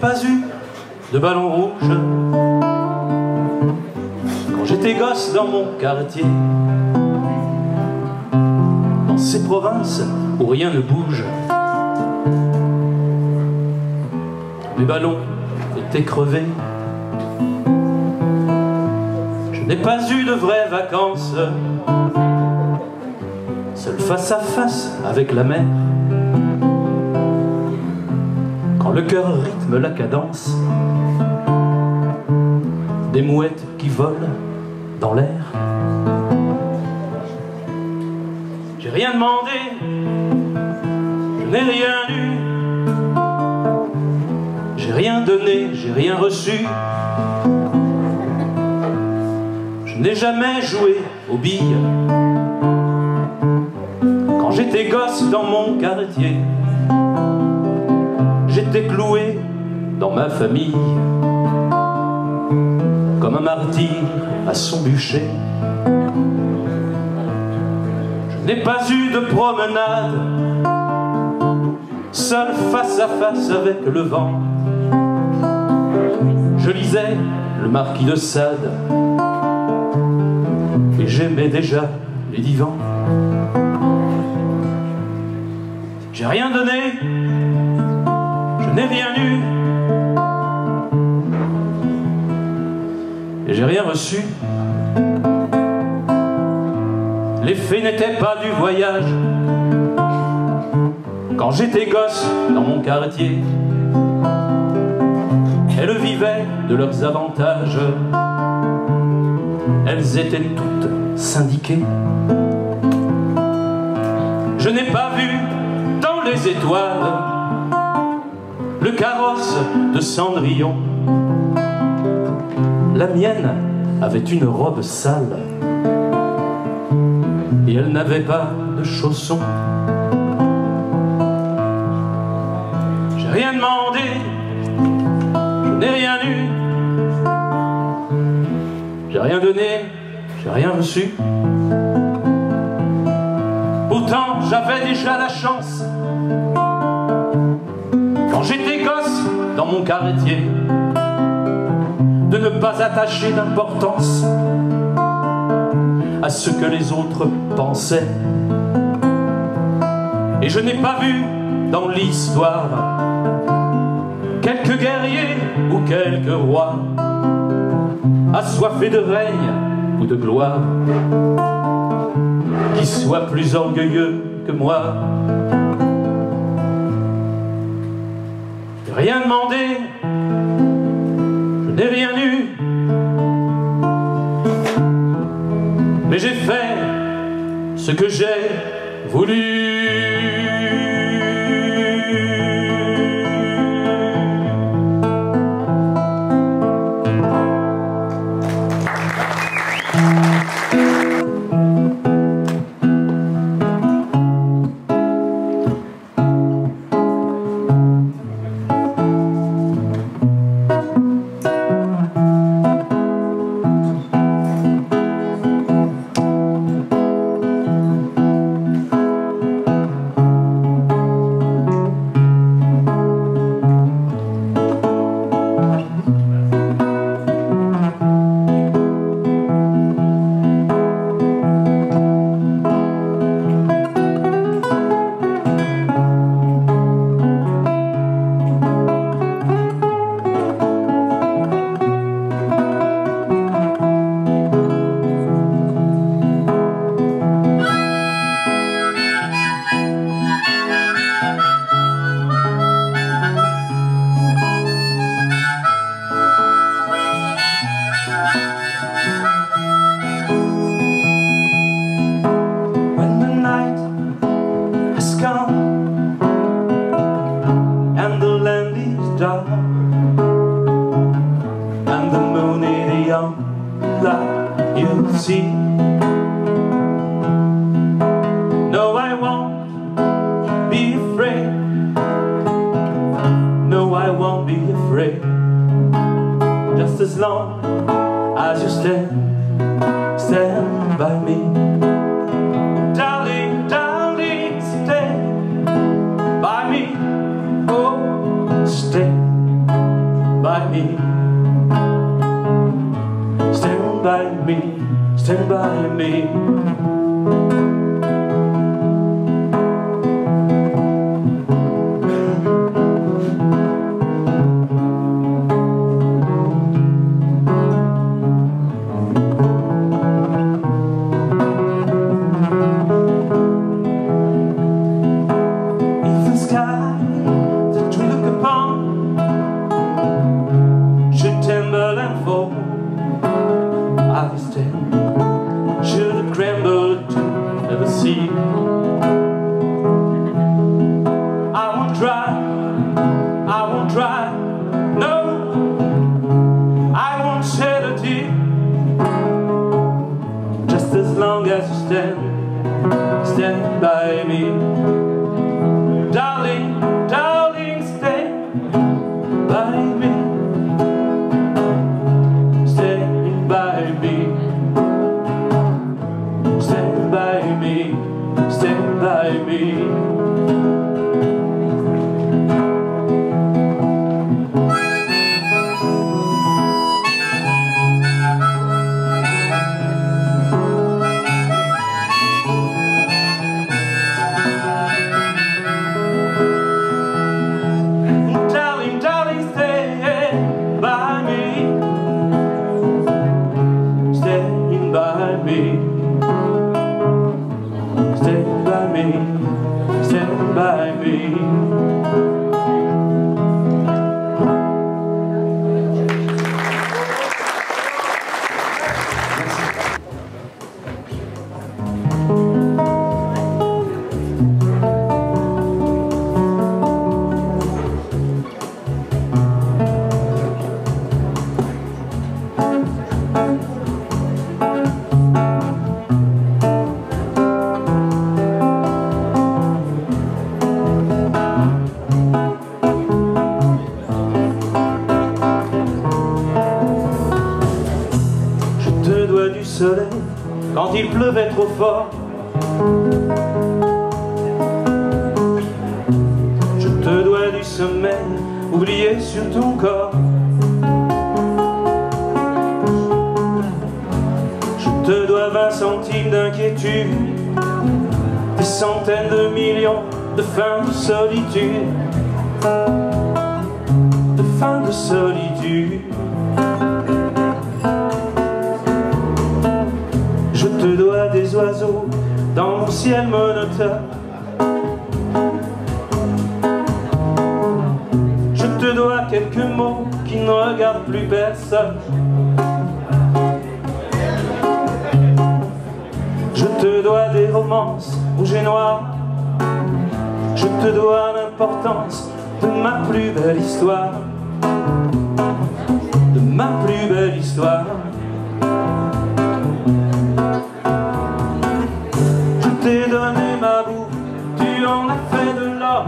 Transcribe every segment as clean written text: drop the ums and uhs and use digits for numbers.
pas eu de ballon rouge quand j'étais gosse dans mon quartier, dans ces provinces où rien ne bouge. Mes ballons étaient crevés. Je n'ai pas eu de vraies vacances, seul face à face avec la mer. Quand le cœur rythme la cadence des mouettes qui volent dans l'air. J'ai rien demandé, je n'ai rien eu, j'ai rien donné, j'ai rien reçu. Je n'ai jamais joué aux billes quand j'étais gosse dans mon quartier. J'étais cloué dans ma famille comme un martyr à son bûcher. Je n'ai pas eu de promenade seul face à face avec le vent. Je lisais le Marquis de Sade et j'aimais déjà les divans. J'ai rien donné, je n'ai rien eu, et j'ai rien reçu. L'effet n'était pas du voyage quand j'étais gosse dans mon quartier. Elles vivaient de leurs avantages, elles étaient toutes syndiquées. Je n'ai pas vu dans les étoiles le carrosse de Cendrillon. La mienne avait une robe sale et elle n'avait pas de chaussons. J'ai rien demandé, je n'ai rien eu, j'ai rien donné, j'ai rien reçu. Pourtant j'avais déjà la chance, quand j'étais gosse dans mon quartier, de ne pas attacher d'importance à ce que les autres pensaient. Et je n'ai pas vu dans l'histoire quelques guerriers ou quelques rois assoiffés de règne ou de gloire qui soient plus orgueilleux que moi. J'ai rien demandé, je n'ai rien eu, mais j'ai fait ce que j'ai voulu. And the land is dark, and the moon is young, like you see. No, I won't be afraid. No, I won't be afraid. Just as long as you stand by me. Darling, darling, stay by me. Oh, stay stand by me. Should tremble to never see. I won't try, no, I won't shed a tear. Just as long as you stand by me. Darling, darling, stand by me. Stand by me. Stand by me, stand by me. Darling, darling, stand by me. Stand by me. Stand by me, stand by me. Du soleil quand il pleuvait trop fort. Je te dois du sommeil oublié sur ton corps. Je te dois 20 centimes d'inquiétude, des centaines de millions de fins de solitude, de fins de solitude. Je te dois des oiseaux dans mon ciel monotone. Je te dois quelques mots qui ne regardent plus personne. Je te dois des romances rouges et noires. Je te dois l'importance de ma plus belle histoire. De ma plus belle histoire. Je t'ai donné ma boue, tu en as fait de l'or.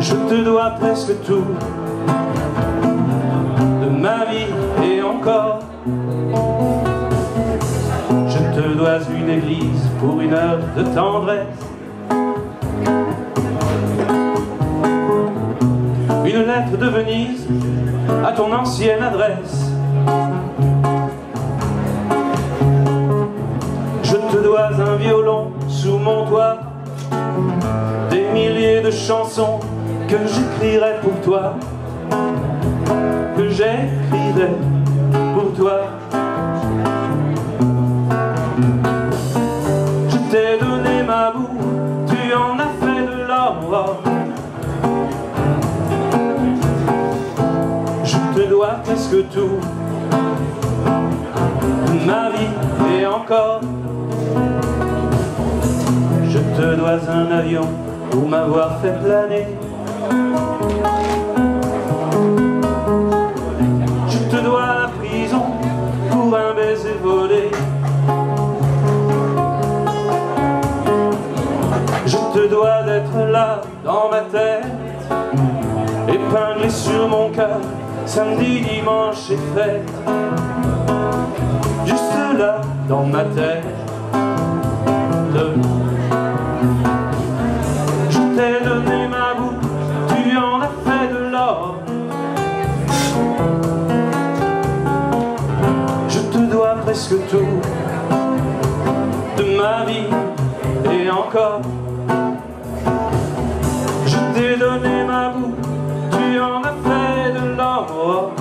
Je te dois presque tout de ma vie et encore. Je te dois une église pour une heure de tendresse, une lettre de Venise à ton ancienne adresse. Je te dois un violon sous mon toit, des milliers de chansons que j'écrirai pour toi, que j'écrirai pour toi. Je t'ai donné ma boue, tu en as fait de l'or. Je te dois presque tout, ma vie et encore. Je te dois un avion pour m'avoir fait planer. Je te dois la prison pour un baiser volé. Je te dois d'être là dans ma tête, épinglé sur mon cœur, samedi, dimanche et fête. Juste là dans ma tête. Je t'ai donné ma boue, tu en as fait de l'or. encore. Je t'ai donné ma boue, tu en as fait de l'or.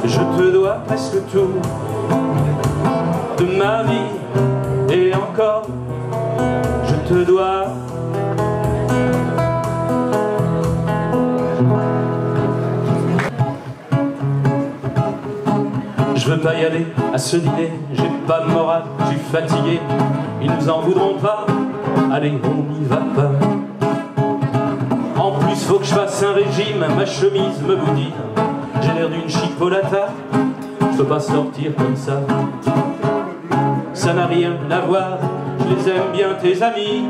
Je te dois presque tout de ma vie, et encore, je te dois. Je veux pas y aller à ce dîner, j'ai pas de morale, je suis fatigué, ils nous en voudront pas, allez on n'y va pas. En plus faut que je fasse un régime, ma chemise me boudine, j'ai l'air d'une chipolata, je peux pas sortir comme ça. Ça n'a rien à voir, je les aime bien tes amis,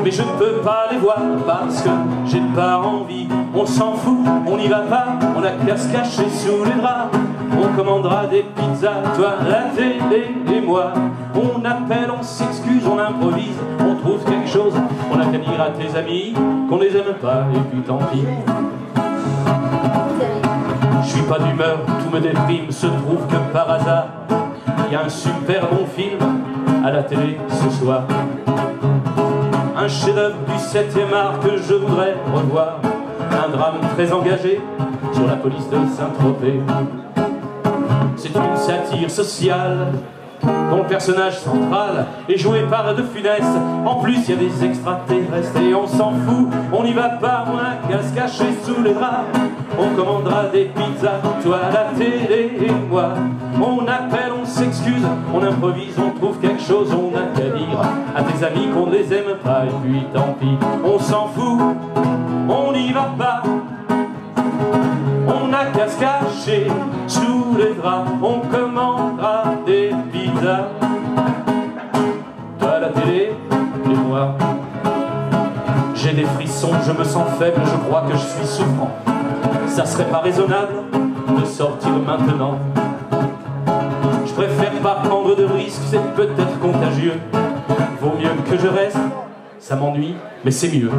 mais je ne peux pas les voir parce que j'ai pas envie. On s'en fout, on n'y va pas, on a qu'à se cacher sous les draps. On commandera des pizzas, toi, la télé et moi. On appelle, on s'excuse, on improvise, on trouve quelque chose. On a qu'à dire à tes amis qu'on les aime pas et puis tant pis. Je suis pas d'humeur, tout me déprime, se trouve que par hasard il y a un super bon film à la télé ce soir. Un chef-d'œuvre du 7e art que je voudrais revoir. Un drame très engagé sur la police de Saint-Tropez. C'est une satire sociale dont le personnage central est joué par De Funès. En plus il y a des extraterrestres et on s'en fout, on n'y va pas, on a qu'à se cacher sous les draps. On commandera des pizzas, toi, la télé et moi. On appelle, on s'excuse, on improvise, on trouve quelque chose. On n'a qu'à dire à tes amis qu'on ne les aime pas et puis tant pis. On s'en fout, on n'y va pas, on n'a qu'à se cacher sous les draps. On commandera des pizzas, toi, la télé et moi. J'ai des frissons, je me sens faible, je crois que je suis souffrant. Ça serait pas raisonnable de sortir maintenant. Je préfère pas prendre de risques, c'est peut-être contagieux. Vaut mieux que je reste, ça m'ennuie, mais c'est mieux.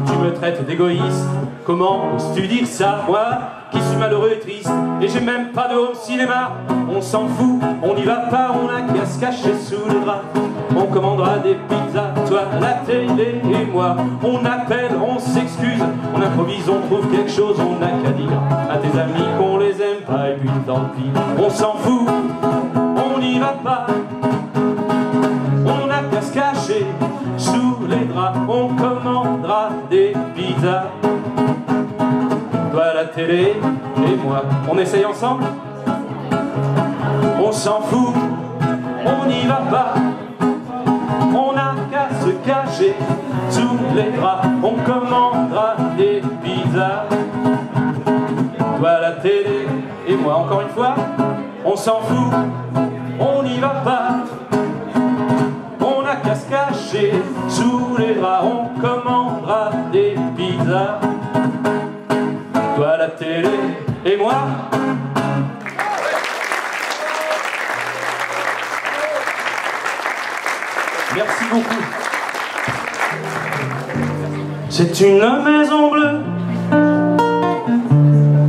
Tu me traites d'égoïste, comment oses-tu dire ça? Moi, qui suis malheureux et triste, et j'ai même pas de home cinéma. On s'en fout, on n'y va pas, on a qu'à se cacher sous les draps. On commandera des pizzas, toi, la télé et moi. On appelle, on s'excuse, on improvise, on trouve quelque chose. On n'a qu'à dire à tes amis qu'on les aime pas et puis tant pis. On s'en fout, on n'y va pas, on n'a qu'à se cacher sous les draps. On commandera des pizzas, toi, la télé et moi. On essaye ensemble? On s'en fout, on n'y va pas, on n'a qu'à se cacher sous les draps. On commandera des pizzas, toi, la télé et moi. Encore une fois, on s'en fout, on n'y va pas, on n'a qu'à se cacher sous les draps. On commandera des pizzas, toi, la télé et moi. Merci beaucoup. C'est une maison bleue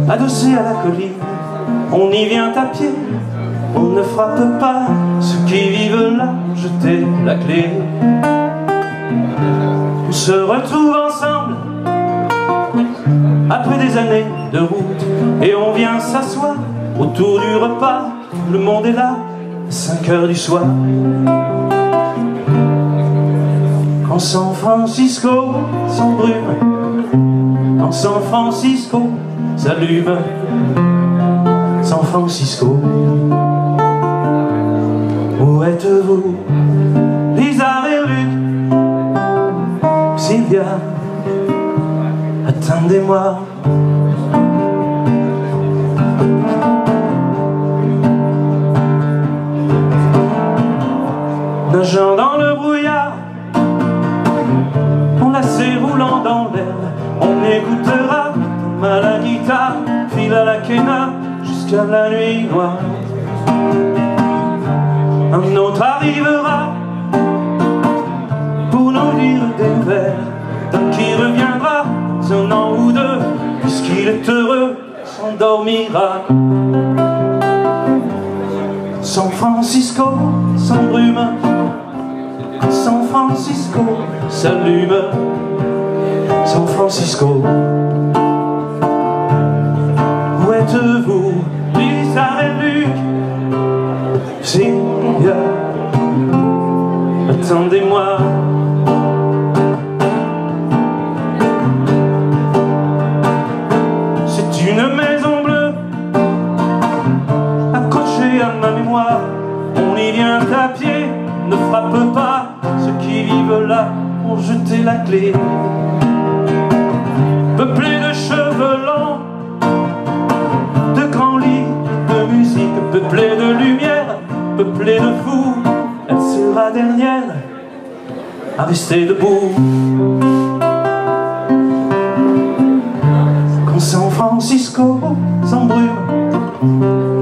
adossée à la colline. On y vient à pied, on ne frappe pas. Ceux qui vivent là, jetez la clé. On se retrouve ensemble après des années de route et on vient s'asseoir autour du repas. Le monde est là, 5 heures du soir. Quand San Francisco s'embrume, quand San Francisco s'allume, San Francisco, où êtes-vous? Lisa et Luc, Sylvia, attendez-moi. Nageant dans le brouillard, enlacé roulant dans l'herbe, on écoutera à la guitare, fil à la quena jusqu'à la nuit noire. Un autre arrivera pour nous dire des vers d'un qui reviendra dans un an ou deux, puisqu'il est heureux, s'endormira. San Francisco. Francisco s'embrume, San Francisco s'allume, San Francisco. Où êtes-vous, Lisa et Luc, Sylvia, attendez-moi. C'est une maison bleue accrochée à ma mémoire. On y vient à pied, ne frappe pas. Ceux qui vivent là ont jeté la clé. Peuplée de cheveux longs, de grands lits de musique, peuplée de lumière, peuplée de fous. Elle sera dernière à rester debout. Quand San Francisco s'embrume,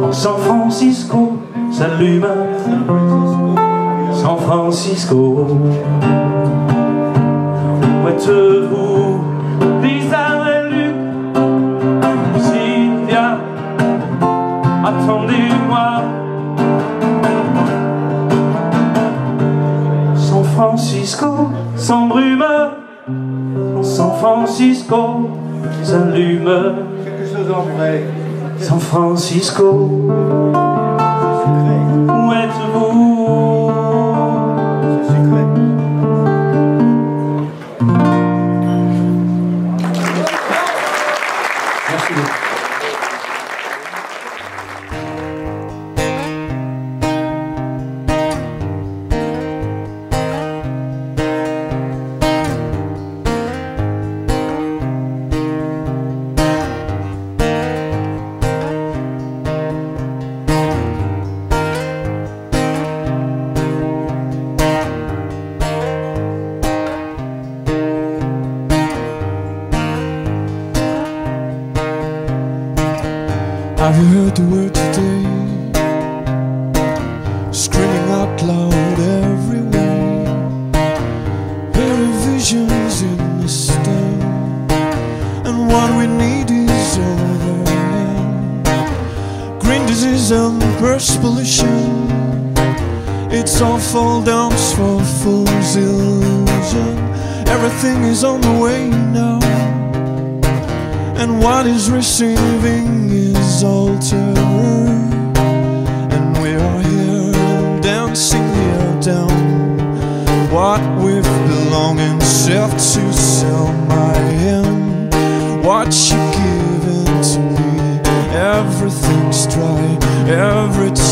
quand San Francisco s'allume, San Francisco. Où êtes-vous, Lisa et Luc, Sylvia, attendez-moi. San Francisco s'embrume, San Francisco s'allume, quelque chose en vrai. San Francisco. Où êtes-vous? C'est secret. Merci beaucoup. Have you heard the word today? Screaming out loud everywhere. Very visions in the stone, and what we need is over there. Green disease and burst pollution, it's all fall downs for fool's illusion. Everything is on the way now, and what is receiving is altered. And we are here dancing here down what we've belonging self to sell my hand. What you given to me, everything's dry every time.